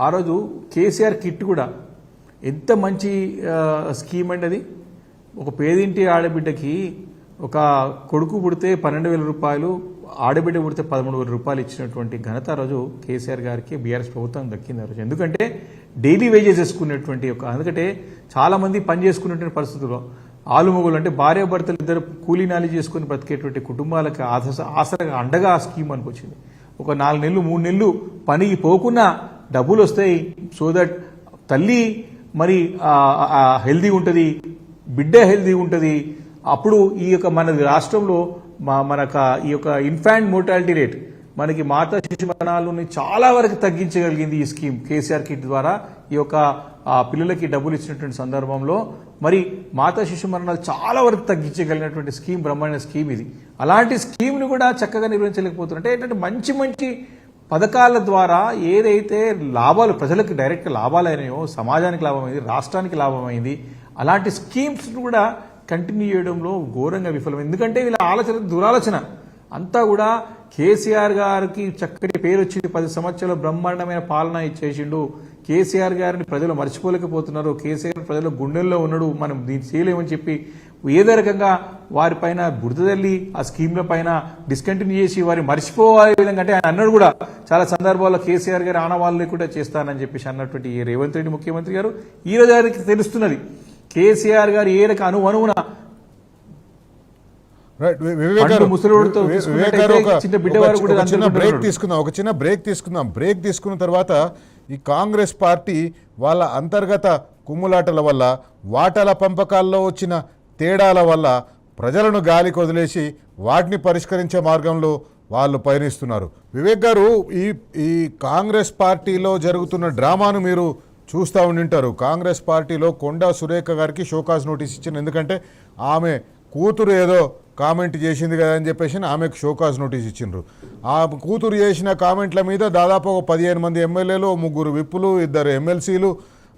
Speaker 2: ఆ రోజు కేసీఆర్ కిట్ కూడా ఎంత మంచి స్కీమ్ అండి అది. ఒక పేదింటి ఆడబిడ్డకి ఒక కొడుకు పుడితే 12,000 రూపాయలు, ఆడబిడ్డ పుడితే 13,000 రూపాయలు ఇచ్చినటువంటి ఘనత రోజు కేసీఆర్ గారికి బీఆర్ఎస్ ప్రభుత్వం దక్కింది ఆ రోజు. ఎందుకంటే డైలీ వేజెస్ వేసుకునేటువంటి ఎందుకంటే చాలా మంది పని చేసుకునేటువంటి పరిస్థితుల్లో ఆలుమొగులు అంటే భార్యాభర్తలు ఇద్దరు కూలీ నాలి చేసుకుని బ్రతికేటువంటి కుటుంబాలకు ఆసరగా అండగా ఆ స్కీమ్ అనిపించింది. ఒక 4 నెలలు 3 నెలలు పనికి పోకున్నా డబ్బులు వస్తాయి. సో దట్ తల్లి మరి హెల్దీ ఉంటుంది, బిడ్డ హెల్దీ ఉంటుంది. అప్పుడు ఈ యొక్క మన రాష్ట్రంలో ఈ యొక్క ఇన్ఫాంట్ మోర్టాలిటీ రేట్ మనకి మాతా శిశు మరణాలను చాలా వరకు తగ్గించగలిగింది ఈ స్కీమ్. కేసీఆర్ కిట్ ద్వారా ఈ యొక్క పిల్లలకి డబ్బులు ఇచ్చినటువంటి సందర్భంలో మరి మాతా శిశు మరణాలు చాలా వరకు తగ్గించగలిగినటువంటి స్కీమ్, బ్రహ్మాండ స్కీమ్ ఇది. అలాంటి స్కీమ్ను కూడా చక్కగా నిర్వహించలేకపోతున్నారు. అంటే ఏంటంటే మంచి మంచి పథకాల ద్వారా ఏదైతే లాభాలు ప్రజలకు డైరెక్ట్ లాభాలైనాయో, సమాజానికి లాభమైంది, రాష్ట్రానికి లాభమైంది, అలాంటి స్కీమ్స్ కూడా కంటిన్యూ చేయడంలో ఘోరంగా విఫలం. ఎందుకంటే వీళ్ళ ఆలోచన దురాలోచన అంతా కూడా. కేసీఆర్ గారికి చక్కటి పేరు వచ్చింది, 10 సంవత్సరాలు బ్రహ్మాండమైన పాలన ఇచ్చేసిండు. కేసీఆర్ గారిని ప్రజలు మర్చిపోలేకపోతున్నారు. కేసీఆర్ ప్రజల గుండెల్లో ఉన్నాడు, మనం దీన్ని చేయలేమని చెప్పి ఏదో రకంగా వారిపైన బురదల్లి ఆ స్కీమ్ల పైన డిస్కంటిన్యూ చేసి వారిని మర్చిపోయే విధంగా అంటే ఆయన అన్నాడు కూడా చాలా సందర్భాల్లో కేసీఆర్ గారి ఆనవాళ్ళు లేకుండా చేస్తానని చెప్పేసి అన్నటువంటి రేవంత్ రెడ్డి ముఖ్యమంత్రి గారు ఈ రోజు గారికి తెలుస్తున్నది కేసీఆర్ గారు ఏ రక అనువున
Speaker 1: చిన్న బ్రేక్ తీసుకుందాం. బ్రేక్ తీసుకున్న తర్వాత ఈ కాంగ్రెస్ పార్టీ వాళ్ళ అంతర్గత కుమ్ములాటల వల్ల, వాటాల పంపకాల్లో వచ్చిన తేడాల వల్ల ప్రజలను గాలికి వదిలేసి వాటిని పరిష్కరించే మార్గంలో వాళ్ళు పయనిస్తున్నారు. వివేక్ గారు, ఈ కాంగ్రెస్ పార్టీలో జరుగుతున్న డ్రామాను మీరు చూస్తూ ఉండింటారు. కాంగ్రెస్ పార్టీలో కొండా సురేఖ గారికి షోకాజ్ నోటీస్ ఇచ్చింది. ఎందుకంటే ఆమె కూతురు ఏదో కామెంట్ చేసింది కదా అని చెప్పేసి ఆమెకు షోకాజ్ నోటీస్ ఇచ్చిండ్రు. ఆ కూతురు చేసిన కామెంట్ల మీద దాదాపు ఒక 15 మంది ఎమ్మెల్యేలు, 3 విప్పులు, 2 ఎమ్మెల్సీలు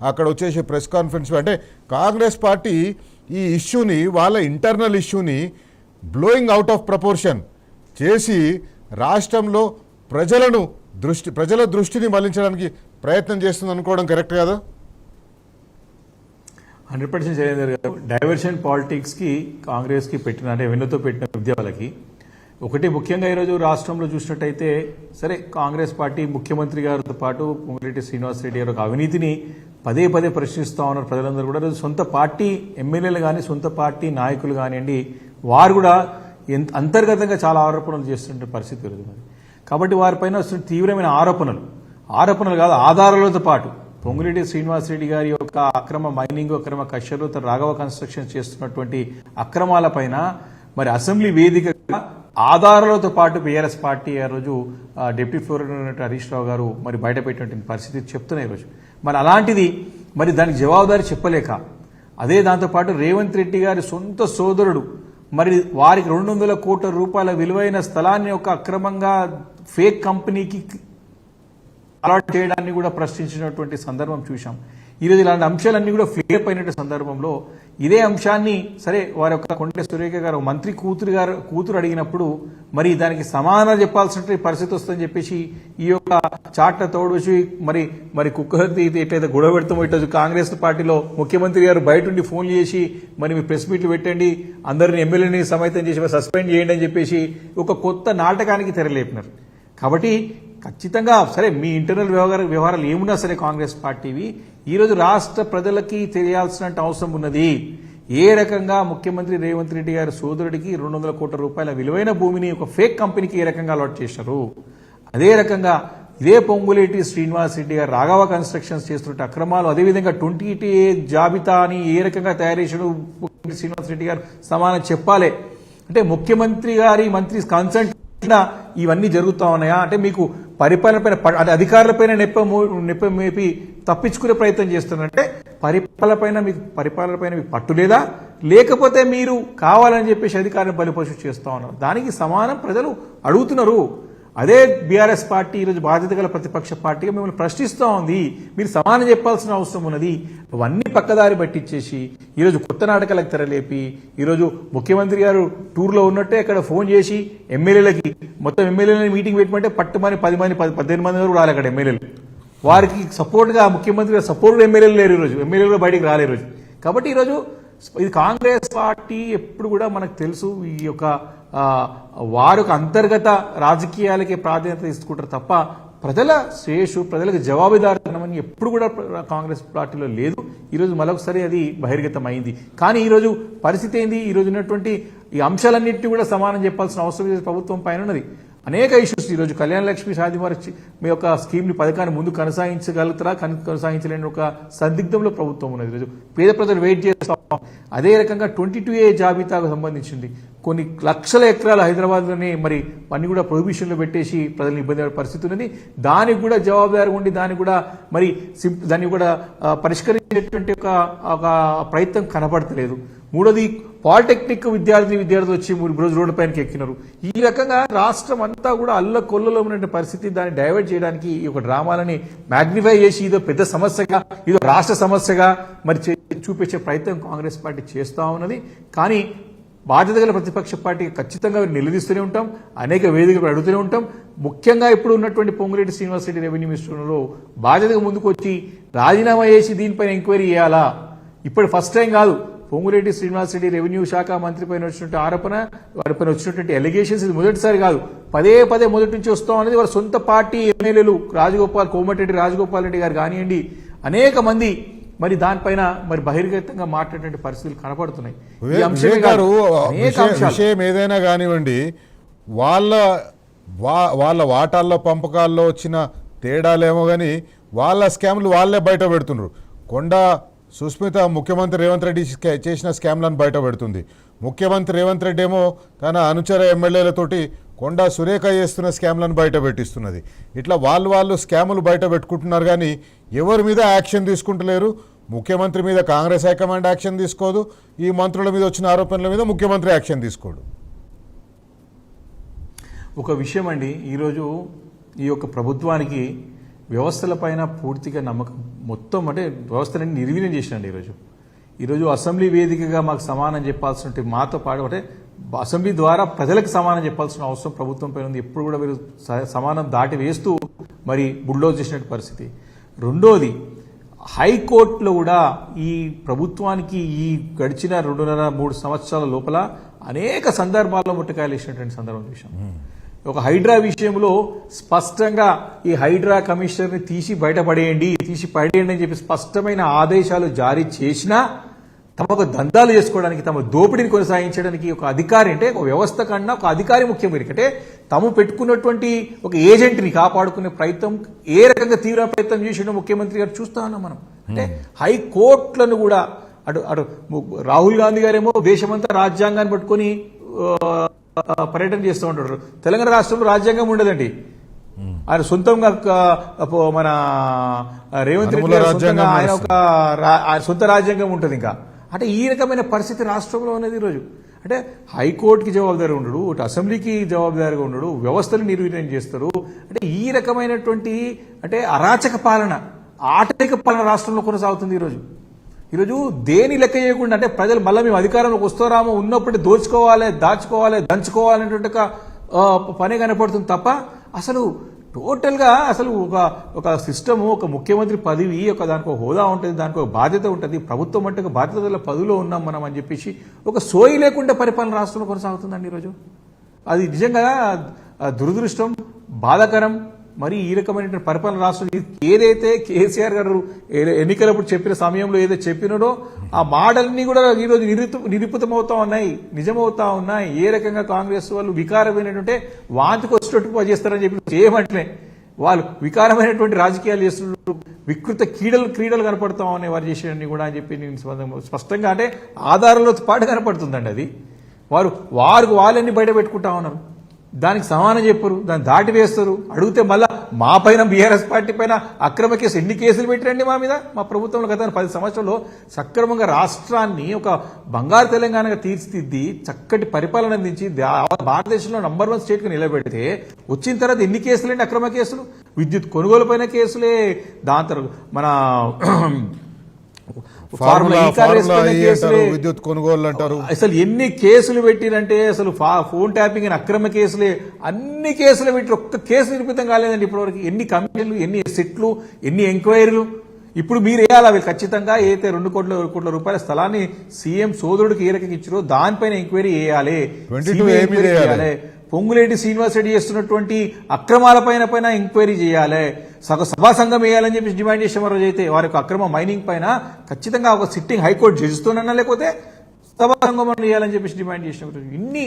Speaker 1: అక్కడ వచ్చేసి ప్రెస్ కాన్ఫరెన్స్. అంటే కాంగ్రెస్ పార్టీ ఈ ఇష్యూని, వాళ్ళ ఇంటర్నల్ ఇష్యూని బ్లోయింగ్ అవుట్ ఆఫ్ ప్రపోర్షన్ చేసి రాష్ట్రంలో ప్రజల దృష్టిని మళ్లించడానికి ప్రయత్నం చేస్తుంది అనుకోవడం కరెక్ట్ కదా?
Speaker 2: 100% శైలేందర్ గారు. డైవర్షన్ పాలిటిక్స్కి కాంగ్రెస్కి పెట్టిన అంటే వెన్నుతో పెట్టిన ఉద్యమాలకి ఒకటి ముఖ్యంగా ఈరోజు రాష్ట్రంలో చూసినట్టయితే సరే కాంగ్రెస్ పార్టీ ముఖ్యమంత్రి గారితో పాటు పొంగులేటి శ్రీనివాసరెడ్డి గారు అవినీతిని పదే ప్రశ్నిస్తూ ఉన్నారు. ప్రజలందరూ కూడా సొంత పార్టీ ఎమ్మెల్యేలు కానీ సొంత పార్టీ నాయకులు కానివ్వండి వారు కూడా అంతర్గతంగా చాలా ఆరోపణలు చేస్తున్న పరిస్థితి పెరుగుతుంది. కాబట్టి వారిపైన తీవ్రమైన ఆరోపణలు కాదు ఆధారాలతో పాటు పొంగులేటి శ్రీనివాసరెడ్డి గారి యొక్క అక్రమ మైనింగ్, అక్రమ కషర్లు, రాఘవ కన్స్ట్రక్షన్ చేస్తున్నటువంటి అక్రమాలపైన మరి అసెంబ్లీ వేదికగా ఆధారాలతో పాటు బీఆర్ఎస్ పార్టీ ఆ రోజు డిప్యూటీ గవర్నర్ హరీష్ రావు గారు మరి బయటపెట్టినటువంటి పరిస్థితి చెప్తున్నాయి ఈరోజు. మరి అలాంటిది మరి దానికి జవాబుదారీ చెప్పలేక అదే దాంతోపాటు రేవంత్ రెడ్డి గారి సొంత సోదరుడు మరి వారికి 200 కోట్ల రూపాయల విలువైన స్థలాన్ని ఒక అక్రమంగా ఫేక్ కంపెనీకి అలాట్ చేయడాన్ని కూడా ప్రశ్నించినటువంటి సందర్భం చూశాం. ఈరోజు ఇలాంటి అంశాలన్నీ కూడా ఫ్లేప్ అయినటువంటి సందర్భంలో ఇదే అంశాన్ని సరే వారి యొక్క కొండ సురేఖ గారు మంత్రి కూతురు అడిగినప్పుడు మరి దానికి సమాధానం చెప్పాల్సిన పరిస్థితి వస్తుందని చెప్పేసి ఈ యొక్క చాట్ల తోడుచి మరి కుక్కహర్తి ఎట్లయితే గొడవ పెడతామో ఇట్లా కాంగ్రెస్ పార్టీలో ముఖ్యమంత్రి గారు బయట ఉండి ఫోన్లు చేసి మరి మీ ప్రెస్ మీట్లు పెట్టండి, అందరిని ఎమ్మెల్యేని సమైతం చేసి సస్పెండ్ చేయండి అని చెప్పేసి ఒక కొత్త నాటకానికి తెరలేపినారు. కాబట్టి ఖచ్చితంగా సరే మీ ఇంటర్నల్ వ్యవహారాలు ఏమున్నా సరే కాంగ్రెస్ పార్టీవి ఈరోజు రాష్ట్ర ప్రజలకి తెలియాల్సిన అవసరం ఉన్నది. ఏ రకంగా ముఖ్యమంత్రి రేవంత్ రెడ్డి గారి సోదరుడికి 200 కోట్ల రూపాయల విలువైన భూమిని ఒక ఫేక్ కంపెనీకి ఏ రకంగా అలాట్ చేశారు, అదే రకంగా ఇదే పొంగులేటి శ్రీనివాస్ రెడ్డి గారు రాఘవ కన్స్ట్రక్షన్స్ చేస్తున్న అక్రమాలు, అదేవిధంగా 20A జాబితాని ఏ రకంగా తయారు చేశాడు శ్రీనివాస్ రెడ్డి గారు సమానం చెప్పాలి. అంటే ముఖ్యమంత్రి గారి మంత్రి కన్సల్ట్ ఇవన్నీ జరుగుతా ఉన్నాయా? అంటే మీకు పరిపాలనపైన అధికారులపైన నెప్పమేపి తప్పించుకునే ప్రయత్నం చేస్తున్నారంటే పరిపాలనపైన మీకు పట్టు లేదా, లేకపోతే మీరు కావాలని చెప్పేసి అధికారులను బలిపోషణ చేస్తా ఉన్నారు. దానికి సమానం ప్రజలు అడుగుతున్నారు. అదే బీఆర్ఎస్ పార్టీ ఈరోజు బాధ్యత గల ప్రతిపక్ష పార్టీగా మిమ్మల్ని ప్రశ్నిస్తూ ఉంది. మీరు సమానం చెప్పాల్సిన అవసరం ఉన్నది. అవన్నీ పక్కదారి పట్టించేసి ఈరోజు కొత్త నాటకాలకు తెరలేపి ఈరోజు ముఖ్యమంత్రి గారు టూర్లో ఉన్నట్టే అక్కడ ఫోన్ చేసి ఎమ్మెల్యేలకి మొత్తం ఎమ్మెల్యేలని మీటింగ్ పెట్టమంటే పట్టుమని 10 మంది 18 మంది వరకు రాలి అక్కడ ఎమ్మెల్యేలు. వారికి సపోర్ట్గా ముఖ్యమంత్రి గారు సపోర్ట్ ఎమ్మెల్యేలు లేరు ఈరోజు, ఎమ్మెల్యేలు బయటికి రాలేరు ఈరోజు. కాబట్టి ఈరోజు ఇది కాంగ్రెస్ పార్టీ ఎప్పుడు కూడా మనకు తెలుసు ఈ యొక్క వారు అంతర్గత రాజకీయాలకే ప్రాధాన్యత ఇస్తుంటారు తప్ప ప్రజల శ్రేయస్సు, ప్రజలకు జవాబుదారీతనమని ఎప్పుడు కూడా కాంగ్రెస్ పార్టీలో లేదు. ఈరోజు మరొకసారి అది బహిర్గతమైంది. కానీ ఈరోజు పరిస్థితి ఏంది? ఈరోజు ఉన్నటువంటి ఈ అంశాలన్నింటినీ కూడా సమానం చెప్పాల్సిన అవసరం ప్రభుత్వం పైన ఉన్నది. అనేక ఇష్యూస్ ఈరోజు కళ్యాణ లక్ష్మి షాదీ వారి మీ యొక్క స్కీమ్ని పథకాన్ని ముందు కొనసాగించగలుగుతారా, కొనసాగించలేని ఒక సందిగ్ధంలో ప్రభుత్వం ఉన్నది. ఈరోజు పేద ప్రజలు వెయిట్ చేస్తాం. అదే రకంగా 22A జాబితాకు సంబంధించింది కొన్ని లక్షల ఎకరాలు హైదరాబాద్లోనే మరి అన్ని కూడా ప్రొహిబిషన్లో పెట్టేసి ప్రజలను ఇబ్బంది పడే పరిస్థితి ఉన్నది. దానికి కూడా జవాబుదారీగా ఉండి దాన్ని కూడా మరి దాన్ని కూడా పరిష్కరించేటువంటి ఒక ప్రయత్నం కనబడతలేదు. మూడోది పాలిటెక్నిక్ విద్యార్థులు వచ్చి 3 రోజులు రోడ్లపైనకి ఎక్కినారు. ఈ రకంగా రాష్ట్రం అంతా కూడా అల్లకొల్లలో ఉన్న పరిస్థితి, దాన్ని డైవర్ట్ చేయడానికి ఈ యొక్క డ్రామాలని మ్యాగ్నిఫై చేసి ఇదో పెద్ద సమస్యగా, ఇదో రాష్ట్ర సమస్యగా మరి చూపించే ప్రయత్నం కాంగ్రెస్ పార్టీ చేస్తూ ఉన్నది. కానీ బాధ్యత గల ప్రతిపక్ష పార్టీకి ఖచ్చితంగా నిలదీస్తూనే ఉంటాం, అనేక వేదికలు అడుగుతూనే ఉంటాం. ముఖ్యంగా ఇప్పుడు ఉన్నటువంటి పొంగులేటి శ్రీనివాస్ రెడ్డి రెవెన్యూ మినిస్టర్లో బాధ్యతగా ముందుకు వచ్చి రాజీనామా చేసి దీనిపైన ఎంక్వైరీ చేయాలా. ఇప్పుడు ఫస్ట్ టైం కాదు, పొంగులేటి శ్రీనివాస్ రెడ్డి రెవెన్యూ శాఖ మంత్రి పైన వచ్చినటువంటి ఆరోపణ, వారిపైన వచ్చినటువంటి ఎలిగేషన్స్ ఇది మొదటిసారి కాదు, పదే మొదటి నుంచి వస్తాం అనేది వారి సొంత పార్టీ ఎమ్మెల్యేలు కోమటిరెడ్డి రాజగోపాల్ రెడ్డి గారు కానివ్వండి, అనేక మంది మరి దానిపైన మరి బహిర్గతంగా మాట్లాడే పరిస్థితులు కనపడుతున్నాయి.
Speaker 1: విషయం ఏదైనా కానివ్వండి, వాళ్ళ వాటాల్లో పంపకాల్లో వచ్చిన తేడాలేమో కానీ వాళ్ళ స్కామ్లు వాళ్ళే బయట పెడుతున్నారు. కొండా సుస్మిత ముఖ్యమంత్రి రేవంత్ రెడ్డి చేసిన స్కామ్లను బయట పెడుతుంది. ముఖ్యమంత్రి రేవంత్ రెడ్డి ఏమో తన అనుచర ఎమ్మెల్యేలతోటి కొండా సురేఖ చేస్తున్న స్కామ్లను బయట పెట్టిస్తున్నది. ఇట్లా వాళ్ళు స్కాములు బయట పెట్టుకుంటున్నారు కానీ ఎవరి మీద యాక్షన్ తీసుకుంటలేరు. ముఖ్యమంత్రి మీద కాంగ్రెస్ హైకమాండ్ యాక్షన్ తీసుకోదు, ఈ మంత్రుల మీద వచ్చిన ఆరోపణల మీద ముఖ్యమంత్రి యాక్షన్ తీసుకోడు.
Speaker 2: ఒక విషయం అండి, ఈరోజు ఈ యొక్క ప్రభుత్వానికి వ్యవస్థలపైన పూర్తిగా నమ్మకం, మొత్తం అంటే వ్యవస్థలని నిర్వీర్యం చేసినండి. ఈరోజు అసెంబ్లీ వేదికగా మాకు సమానం చెప్పాల్సిన మాతో పాటు అంటే అసెంబ్లీ ద్వారా ప్రజలకు సమానం చెప్పాల్సిన అవసరం ప్రభుత్వం పైన ఉంది. ఎప్పుడు కూడా మీరు సమానం దాటి వేస్తూ మరి బుల్డోజ్ చేసినట్టు పరిస్థితి. రెండోది, హైకోర్టులో కూడా ఈ ప్రభుత్వానికి ఈ గడిచిన 2.5-3 సంవత్సరాల లోపల అనేక సందర్భాల్లో ముట్టకాయలు వేసినటువంటి సందర్భం చూసాం. ఒక హైడ్రా విషయంలో స్పష్టంగా ఈ హైడ్రా కమిషనర్ని తీసి పడేయండి అని చెప్పి స్పష్టమైన ఆదేశాలు జారీ చేసినా తమకు దందాలు చేసుకోవడానికి, తమ దోపిడీని కొనసాగించడానికి ఒక అధికారి, అంటే ఒక వ్యవస్థ కన్నా ఒక అధికారి ముఖ్యం. అంటే తాము పెట్టుకున్నటువంటి ఒక ఏజెంట్ని కాపాడుకునే ప్రయత్నం ఏ రకంగా తీవ్ర ప్రయత్నం చేసిండో ముఖ్యమంత్రి గారు చూస్తా ఉన్నాం మనం. అంటే హైకోర్టులను కూడా అటు రాహుల్ గాంధీ గారేమో దేశమంతా రాజ్యాంగాన్ని పట్టుకొని పర్యటన చేస్తూ ఉంటారు. తెలంగాణ రాష్ట్రంలో రాజ్యాంగం ఉండదండి. ఆయన సొంతంగా మన రేవంత్ రెడ్డి గారు సొంతంగా ఆయన సొంత రాజ్యాంగం ఉంటుంది. ఇంకా అంటే ఈ రకమైన పరిస్థితి రాష్ట్రంలో ఉన్నది ఈరోజు. అంటే హైకోర్టుకి జవాబుదారీ ఉండడు, ఇటు అసెంబ్లీకి జవాబుదారీగా ఉండడు, వ్యవస్థలు నిర్వీర్యం చేస్తారు. అంటే ఈ రకమైనటువంటి అంటే అరాచక పాలన, ఆటవిక పాలన రాష్ట్రంలో కొనసాగుతుంది ఈరోజు దేని లెక్క చేయకుండా, అంటే ప్రజలు మళ్ళీ మేము అధికారంలోకి వస్తారామో ఉన్నప్పుడు దోచుకోవాలి, దంచుకోవాలి అనేటువంటి పని కనపడుతుంది తప్ప అసలు టోటల్గా అసలు ఒక సిస్టమ్, ఒక ముఖ్యమంత్రి పదవి, దానికి ఒక హోదా ఉంటుంది, దానికి ఒక బాధ్యత ఉంటుంది. ప్రభుత్వం అంటే ఒక బాధ్యతల పదవిలో ఉన్నాం మనం అని చెప్పేసి ఒక సోయి లేకుండా పరిపాలన రాష్ట్రంలో కొనసాగుతుందండి ఈరోజు. అది నిజంగా దురదృష్టం, బాధాకరం. మరి ఈ రకమైన పరిపాలన రాష్ట్రం ఏదైతే కేసీఆర్ గారు ఎన్నికలప్పుడు చెప్పిన సమయంలో ఏదైతే చెప్పినాడో ఆ మాటలన్నీ కూడా ఈరోజు నిరూపితమవుతా ఉన్నాయి, నిజమవుతా ఉన్నాయి. ఏ రకంగా కాంగ్రెస్ వాళ్ళు వికారమైనటువంటి వాంతికి వచ్చేటట్టు చేస్తారని చెప్పి చేయమంటేనే వాళ్ళు వికారమైనటువంటి రాజకీయాలు చేస్తున్నారు, వికృత క్రీడలు కనపడతా ఉన్నాయి వారు చేసేవన్నీ కూడా అని చెప్పి నేను స్పష్టంగా అంటే ఆధారాలతో పాటు కనపడుతుందండి. అది వారికి వాళ్ళని బయట పెట్టుకుంటా ఉన్నారు, దానికి సమానం చెప్పరు, దాన్ని దాటి వేస్తారు. అడిగితే మళ్ళా మా పైన బీఆర్ఎస్ పార్టీ పైన అక్రమ కేసు ఎన్ని కేసులు పెట్టిరండి మా మీద, మా ప్రభుత్వంలో గత 10 సంవత్సరాల్లో సక్రమంగా రాష్ట్రాన్ని ఒక బంగారు తెలంగాణగా తీర్చిదిద్ది చక్కటి పరిపాలన అందించి భారతదేశంలో నంబర్ 1 స్టేట్గా నిలబెడితే వచ్చిన తర్వాత ఎన్ని కేసులండి అక్రమ కేసులు? విద్యుత్ కొనుగోలు పైన కేసులే, దాని తర్వాత మన
Speaker 1: విద్యుత్ కొనుగోలు అంటారు.
Speaker 2: అసలు ఎన్ని కేసులు పెట్టినంటే అసలు ఫోన్ ట్యాపింగ్ అని అక్రమ కేసులే, అన్ని కేసులు పెట్టి ఒక్క కేసు నిరూపితం కాలేదండి ఇప్పటివరకు. ఎన్ని కమిషన్లు, ఎన్ని సిట్లు, ఎన్ని ఎంక్వైరీలు. ఇప్పుడు మీరు వేయాలి అవి ఖచ్చితంగా ఏదైతే 2 కోట్ల రూపాయల స్థలాన్ని సీఎం సోదరుడికి ఏ రకంగా ఇచ్చారో దానిపైన ఎంక్వైరీ చేయాలి. పొంగులేటి శ్రీనివాస్ రెడ్డి చేస్తున్నటువంటి అక్రమాల పైన ఎంక్వైరీ చేయాలి. సభా సంఘం వేయాలని చెప్పి డిమాండ్ చేసే రోజు అయితే వారి యొక్క అక్రమ మైనింగ్ పైన ఖచ్చితంగా ఒక సిట్టింగ్ హైకోర్టు జడ్జితోనన్నా లేకపోతే సభా సంఘం వేయాలని చెప్పి డిమాండ్ చేసిన ఇన్ని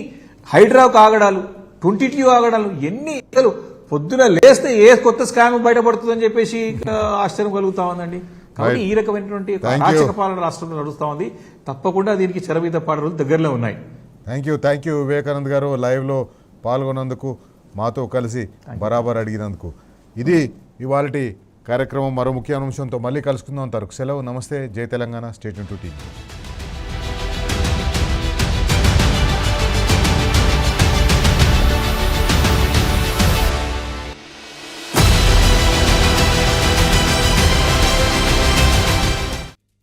Speaker 2: హైడ్రాకు ఆగడాలు, 22 ఆగడాలు, ఎన్ని పొద్దున లేస్తే ఏ కొత్త స్కామ్ బయటపడుతుందని చెప్పేసి ఆశ్చర్యం కలుగుతా ఉందండి. కాబట్టి ఈ రకమైనటువంటి రాచక పాలన రాష్ట్రంలో నడుస్తా ఉంది. తప్పకుండా దీనికి చెరబీత పాడే రోజులు దగ్గరలో ఉన్నాయి.
Speaker 1: థ్యాంక్ యూ వివేకానంద్ గారు, లైవ్లో పాల్గొన్నందుకు, మాతో కలిసి బరాబర్ అడిగినందుకు. ఇది ఇవాల్టి కార్యక్రమం. మరో ముఖ్య అంశంతో మళ్ళీ కలుసుకుందాం. తరకు సెలవు. నమస్తే. జై తెలంగాణ. State to TV.